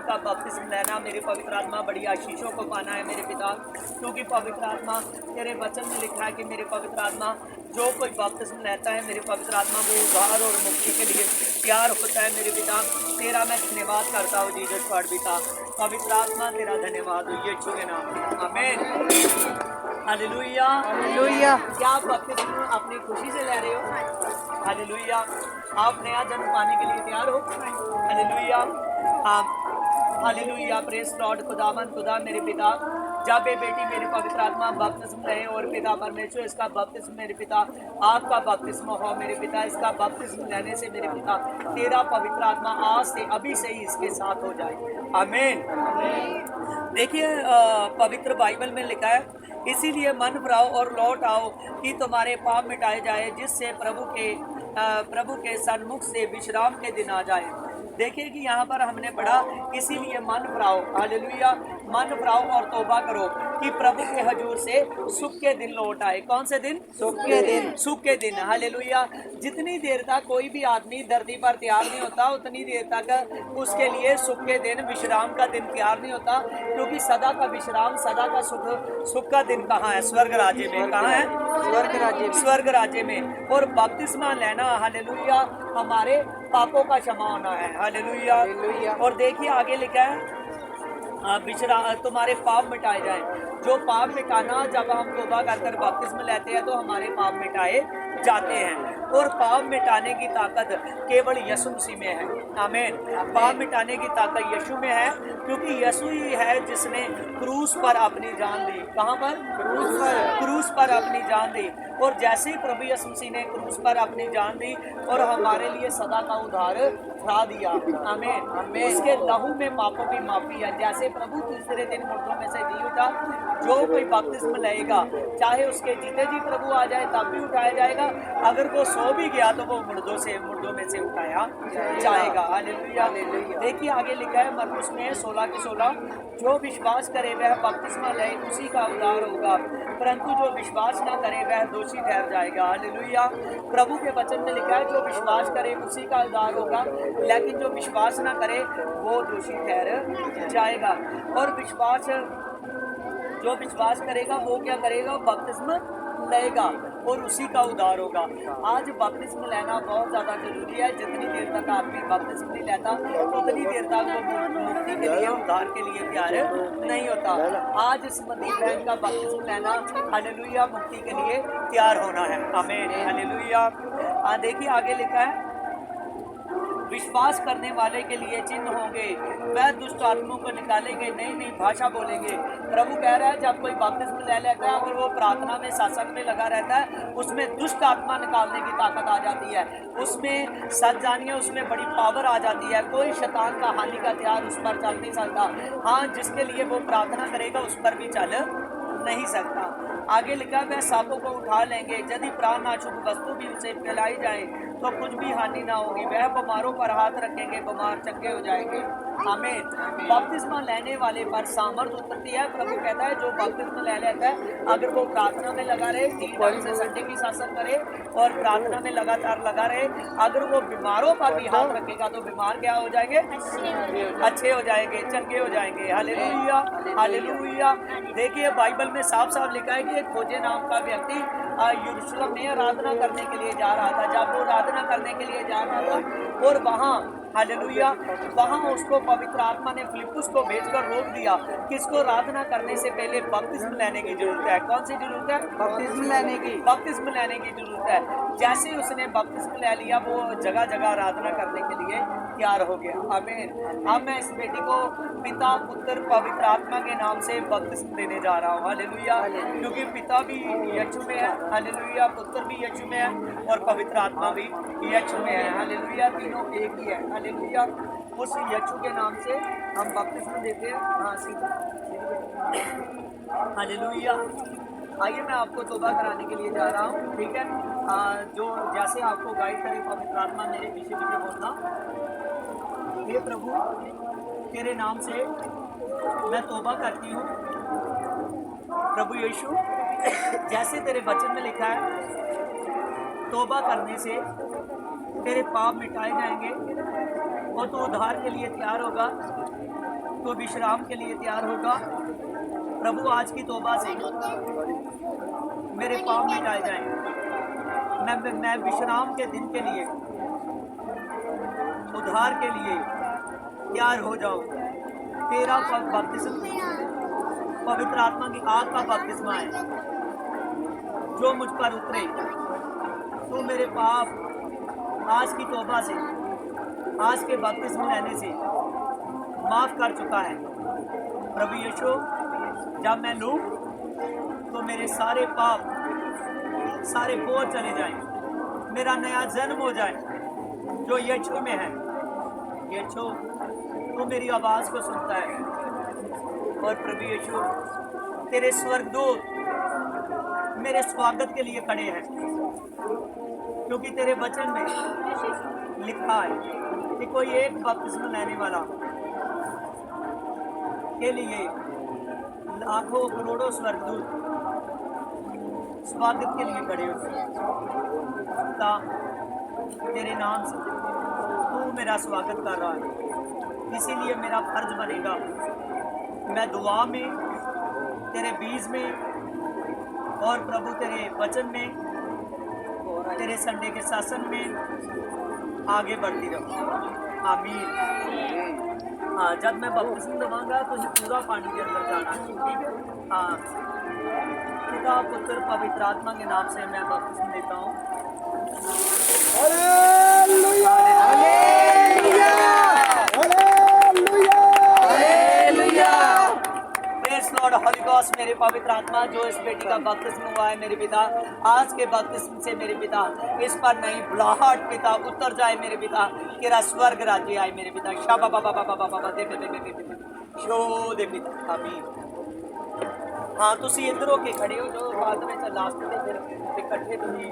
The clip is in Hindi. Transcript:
का बपतिस्म लेना, मेरे पवित्र आत्मा बड़ी आशीषों को पाना है मेरे पिता, क्योंकि पवित्र आत्मा तेरे वचन में लिखा है कि मेरे पवित्र आत्मा जो कोई बपतिस्म लेता है मेरे पवित्र आत्मा वो उद्धार और मुक्ति के लिए तैयार होता है मेरे पिता। तेरा मैं धन्यवाद करता हूँ जीसस गॉड पिता, पवित्र आत्मा तेरा धन्यवाद हो यीशु के नाम में, आमीन। Hallelujah hallelujah. क्या आप बपतिस्म अपनी खुशी से ले रहे हो? हालेलुया। आप नया जन्म पाने के लिए तैयार हो? हालेलुया। Hallelujah, praise Lord. खुदावन खुदा मेरे पिता, जब ये बेटी मेरे पवित्र आत्मा बपतिस्म रहे और पिता परमेश्वर इसका बपतिस्म मेरे पिता आपका बपतिस्म हो मेरे पिता, इसका बपतिस्म लेने से मेरे पिता तेरा पवित्र आत्मा आज से अभी से ही इसके साथ हो जाए, आमीन। देखिए पवित्र बाइबल में लिखा है, इसीलिए मन भराओ और लौट आओ कि तुम्हारे पाप मिटाए जाए, जिससे प्रभु के सन्मुख से विश्राम के दिन आ जाए। देखिए कि यहाँ पर हमने पढ़ा, इसीलिए मन भराओ, हालेलुया, मन भराओ और तौबा करो कि प्रभु के हजूर से सुख के दिन लौट आए। कौन से दिन? सुख के दिन, सुख के दिन, हालेलुया। जितनी देर तक कोई भी आदमी धरती पर तैयार नहीं होता उतनी देर तक उसके लिए सुख के दिन, विश्राम का दिन तैयार नहीं होता, क्योंकि सदा का विश्राम, सदा का सुख का दिन कहाँ है? स्वर्ग राज्य में। कहाँ है? स्वर्ग राज्य में। और बपतिस्मा लेना, हालेलुया, हमारे पापों का क्षमा होना है, हालेलुया। और देखिए आगे लिखा है, तुम्हारे पाप मिटाए जाए। जो पाप मिटाना, जब हम तौबा कर बपतिस्मा लेते हैं तो हमारे पाप मिटाए जाते हैं। और पाप मिटाने की ताकत केवल यीशु मसीह में है, आमीन। पाप मिटाने की ताकत यीशु में है, क्योंकि यीशु ही है जिसने क्रूस पर अपनी जान दी। कहाँ पर? क्रूस पर अपनी जान दी। और जैसे ही प्रभु यीशु मसीह ने क्रूस पर अपनी जान दी और हमारे लिए सदा का उद्धार ठहरा दिया, आमीन। उसके लहू में पापों की माफी है। जैसे प्रभु तीसरे दिन मुर्दों में से जी उठा, जो कोई बपतिस्मा लेगा, चाहे उसके जीते जी प्रभु आ जाए तब भी उठाया जाएगा, अगर वो सो भी गया तो वो मुर्दों में से उठाया जाएगा, हालेलुया। देखिए आगे लिखा है मरकुस में 16:16, जो विश्वास करे वह बपतिस्मा ले उसी का उद्धार होगा, परंतु जो विश्वास ना करे वह दोषी ठहर जाएगा, हालेलुया। प्रभु के वचन में लिखा है जो विश्वास करे उसी का उद्धार होगा, लेकिन जो विश्वास ना करे वो दोषी ठहर जाएगा। और जो विश्वास करेगा वो क्या करेगा? बपतिस्मा लेगा और उसी का उद्धार होगा। आज बपतिस्मा लेना बहुत ज़्यादा जरूरी है। जितनी देर तक आदमी बपतिस्मा नहीं लेता उतनी देर तक वो मुक्ति के लिए, उद्धार के लिए तैयार नहीं होता। आज इस मंदिर बहन का बपतिस्मा लेना, हालेलुया, मुक्ति के लिए तैयार होना है, आमीन, हालेलुया। देखिए आगे लिखा है, विश्वास करने वाले के लिए चिन्ह होंगे, वह दुष्ट आत्माओं को निकालेंगे, नई नई भाषा बोलेंगे। प्रभु कह रहा है जब कोई बपतिस्मा ले लेता है, अगर वो प्रार्थना में, सत्संग में लगा रहता है, उसमें दुष्ट आत्मा निकालने की ताकत आ जाती है, उसमें सच जानिए उसमें बड़ी पावर आ जाती है। कोई शैतान का हानि का हथियार उस पर चल नहीं सकता। हाँ, जिसके लिए वो प्रार्थना करेगा उस पर भी चल नहीं सकता। आगे लिखा, वह सांपों को उठा लेंगे, यदि प्राण नाशुक वस्तु भी उसे फैलाई जाए तो कुछ भी हानि ना होगी। वह बीमारों पर हाथ रखेंगे, बीमार चंगे हो जाएंगे, आमीन। बपतिस्मा लेने वाले पर सामर्थ उतरती है। प्रभु कहता है जो बपतिस्मा ले लेता है, अगर वो प्रार्थना में लगा रहे, 3 टाइम से संडे की शासन करे और प्रार्थना में लगातार लगा रहे, अगर वो बीमारों पर भी हाथ रखेगा तो बीमार क्या हो जाएंगे? अच्छे हो जाएंगे, चंगे हो जाएंगे, हालेलुया, हालेलुया। देखिए बाइबल में साफ साफ लिखा है कि एक खोजे नाम का व्यक्ति यरूशलेम में आराधना करने के लिए जा रहा था। जब वो आराधना करने के लिए जा रहा था और वहाँ, हालेलुया, वहाँ उसको पवित्र आत्मा ने फिलिप्पुस को भेजकर रोक दिया कि इसको आराधना करने से पहले बपतिस्मा लेने की जरूरत है। कौन सी जरूरत है? बपतिस्मा लेने की जरूरत है। जैसे उसने बपतिस्मा ले लिया, वो जगह जगह आराधना करने के लिए तैयार हो गया, आमीन। अब मैं इस बेटी को पिता, पुत्र, पवित्र आत्मा के नाम से बपतिस्मा देने जा रहा हूँ, हालेलुया, क्योंकि पिता भी यीशु में है, हालेलुया, पुत्र भी यीशु में है और पवित्र आत्मा भी यीशु में है, हालेलुया, तीनों एक ही है, हालेलुया। उस यीशु के नाम से हम बपतिस्मा देते हैं। हाँ, सीधा, हालेलुया। आइए मैं आपको तौबा कराने के लिए जा रहा हूँ, ठीक है। जो जैसे आपको गाइड करे पवित्र आत्मा, मेरे पीछे पीछे बोलना, हे प्रभु तेरे नाम से मैं तौबा करती हूँ। प्रभु यीशु, जैसे तेरे वचन में लिखा है तौबा करने से तेरे पाप मिटाए जाएंगे और तू उद्धार के लिए तैयार होगा। तो विश्राम के लिए तैयार होगा। प्रभु आज की तौबा से मेरे पाप मिटाए जाएं। मैं विश्राम के दिन के लिए, उद्धार के लिए तैयार हो जाऊं। तेरा बपतिस्मा पवित्र आत्मा की आग का बपतिस्मा है जो मुझ पर उतरे। तो मेरे पाप आज की तौबा से, आज के बपतिस्मा लेने से माफ कर चुका है। प्रभु यीशु, जब मैं लूँ तो मेरे सारे पाप, सारे बोझ चले जाएं, मेरा नया जन्म हो जाए जो यीशु में है। यीशु, तू मेरी आवाज़ को सुनता है। और प्रभु यीशु, तेरे स्वर्गदूत मेरे स्वागत के लिए खड़े हैं, क्योंकि तेरे वचन में लिखा है कि कोई एक बपतिस्मा लेने वाला के लिए लाखों करोड़ों स्वर्गदूत स्वागत के लिए खड़े होते हैं। तेरे नाम से तू मेरा स्वागत कर रहा है, इसीलिए मेरा फर्ज बनेगा मैं दुआ में, तेरे बीज में और प्रभु तेरे वचन में, तेरे संडे के शासन में आगे बढ़ती रहूँ। आमीन। हाँ, जब मैं बपतिस्मा दवाऊंगा तो पूरा पानी के अंदर जाना है, ठीक है। हाँ, पिता पुत्र पवित्र आत्मा के नाम से मैं बपतिस्मा देता हूँ। Hallelujah, hallelujah, hallelujah, hallelujah. Praise Lord, Holi ghost. मेरे पवित्र आत्मा जो इस बेटी का बपतिस्मा हुआ है मेरे पिता, आज के बपतिस्मा से मेरे पिता इस पर नई बुलाहट पिता उतर जाए मेरे पिता। तेरा स्वर्ग राज्य आए मेरे पिता। शाबा बाबा बाबा बाबा दे शो दे पिता। आमीन। हाँ, तुसी इधर होके खड़े हो जो बाद में लास्ट में फिर इकट्ठे तुसी